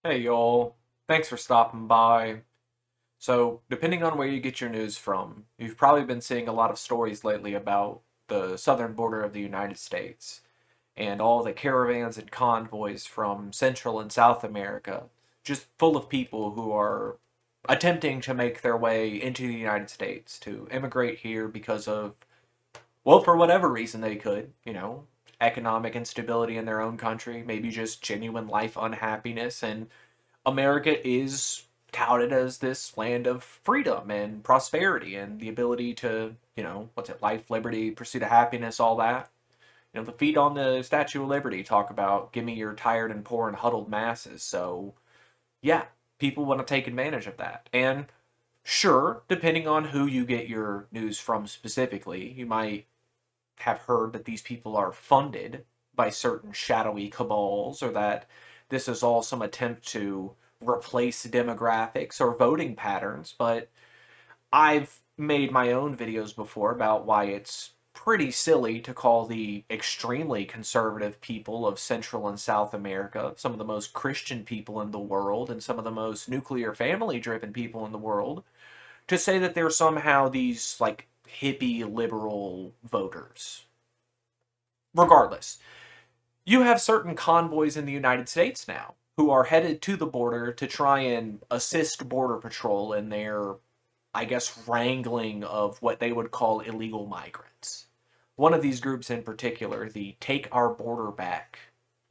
Hey y'all, thanks for stopping by. So, depending on where you get your news from, you've probably been seeing a lot of stories lately about the southern border of the United States and all the caravans and convoys from Central and South America, just full of people who are attempting to make their way into the United States to immigrate here because of, well, for whatever reason they could, economic instability in their own country, maybe just genuine life unhappiness, and America is touted as this land of freedom and prosperity and the ability to, what's it, life, liberty, pursuit of happiness, all that. The feet on the Statue of Liberty talk about give me your tired and poor and huddled masses. So, yeah, people want to take advantage of that. And sure, depending on who you get your news from specifically, you might have heard that these people are funded by certain shadowy cabals or that this is all some attempt to replace demographics or voting patterns, but I've made my own videos before about why it's pretty silly to call the extremely conservative people of Central and South America some of the most Christian people in the world and some of the most nuclear family driven people in the world to say that they're somehow these like hippie liberal voters. Regardless, you have certain convoys in the United States now who are headed to the border to try and assist Border Patrol in their, I guess, wrangling of what they would call illegal migrants. One of these groups in particular, the Take Our Border Back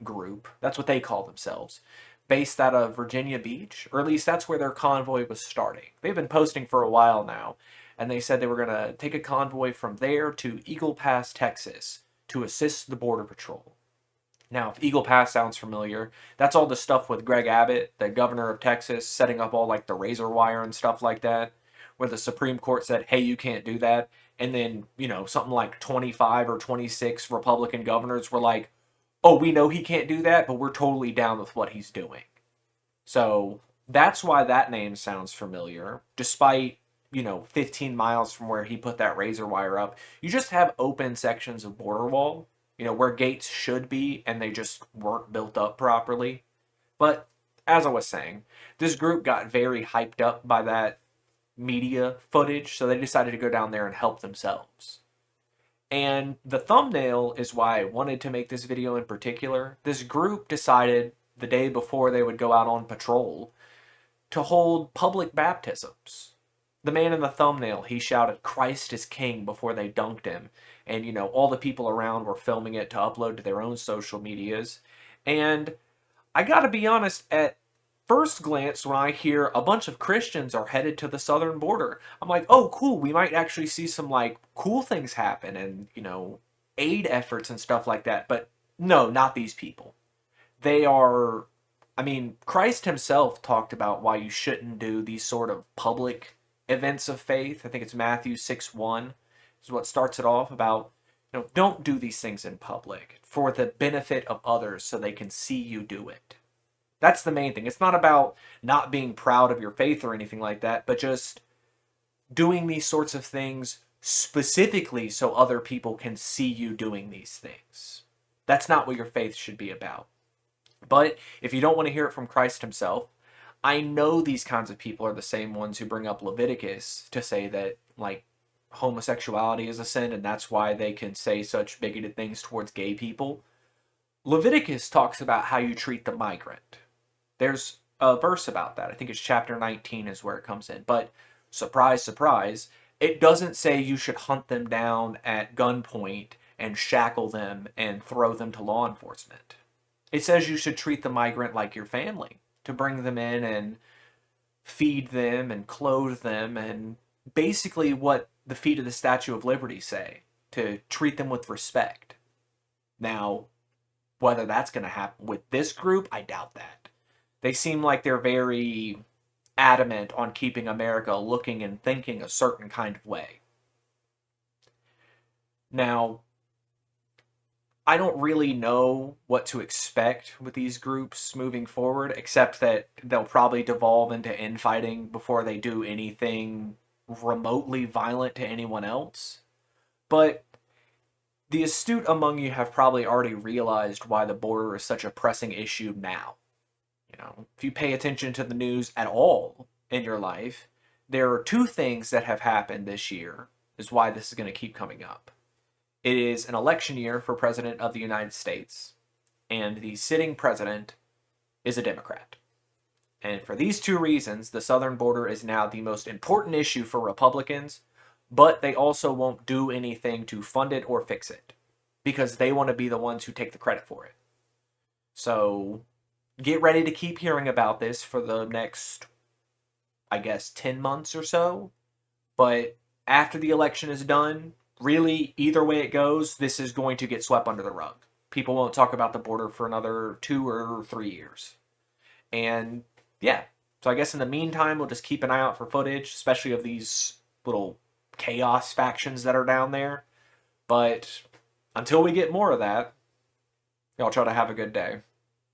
group, that's what they call themselves, based out of Virginia Beach, or at least that's where their convoy was starting. They've been posting for a while now, and they said they were going to take a convoy from there to Eagle Pass, Texas, to assist the Border Patrol. Now, if Eagle Pass sounds familiar, that's all the stuff with Greg Abbott, the governor of Texas, setting up all like the razor wire and stuff like that, where the Supreme Court said, hey, you can't do that. And then, something like 25 or 26 Republican governors were like, oh, we know he can't do that, but we're totally down with what he's doing. So that's why that name sounds familiar, despite, 15 miles from where he put that razor wire up. You just have open sections of border wall, where gates should be, and they just weren't built up properly. But as I was saying, this group got very hyped up by that media footage, so they decided to go down there and help themselves. And the thumbnail is why I wanted to make this video in particular. This group decided the day before they would go out on patrol to hold public baptisms. The man in the thumbnail, he shouted, Christ is King before they dunked him. And, all the people around were filming it to upload to their own social medias. And I gotta be honest, at first glance, when I hear a bunch of Christians are headed to the southern border, I'm like, oh, cool, we might actually see some, like, cool things happen and, aid efforts and stuff like that. But no, not these people. They are, I mean, Christ himself talked about why you shouldn't do these sort of public events of faith. I think it's Matthew 6:1 is what starts it off about, don't do these things in public for the benefit of others so they can see you do it. That's the main thing. It's not about not being proud of your faith or anything like that, but just doing these sorts of things specifically so other people can see you doing these things. That's not what your faith should be about. But if you don't want to hear it from Christ himself, I know these kinds of people are the same ones who bring up Leviticus to say that, like, homosexuality is a sin and that's why they can say such bigoted things towards gay people. Leviticus talks about how you treat the migrant. There's a verse about that. I think it's chapter 19 is where it comes in. But surprise, surprise, it doesn't say you should hunt them down at gunpoint and shackle them and throw them to law enforcement. It says you should treat the migrant like your family, to bring them in and feed them and clothe them, and basically what the feet of the Statue of Liberty say, to treat them with respect. Now, whether that's going to happen with this group, I doubt that. They seem like they're very adamant on keeping America looking and thinking a certain kind of way. Now, I don't really know what to expect with these groups moving forward, except that they'll probably devolve into infighting before they do anything remotely violent to anyone else. But the astute among you have probably already realized why the border is such a pressing issue now. If you pay attention to the news at all in your life, there are two things that have happened this year, is why this is going to keep coming up. It is an election year for President of the United States, and the sitting president is a Democrat. And for these two reasons, the southern border is now the most important issue for Republicans, but they also won't do anything to fund it or fix it because they want to be the ones who take the credit for it. So get ready to keep hearing about this for the next, I guess, 10 months or so. But after the election is done, really, either way it goes, this is going to get swept under the rug. People won't talk about the border for another 2 or 3 years. And yeah, so I guess in the meantime, we'll just keep an eye out for footage, especially of these little chaos factions that are down there. But until we get more of that, y'all try to have a good day.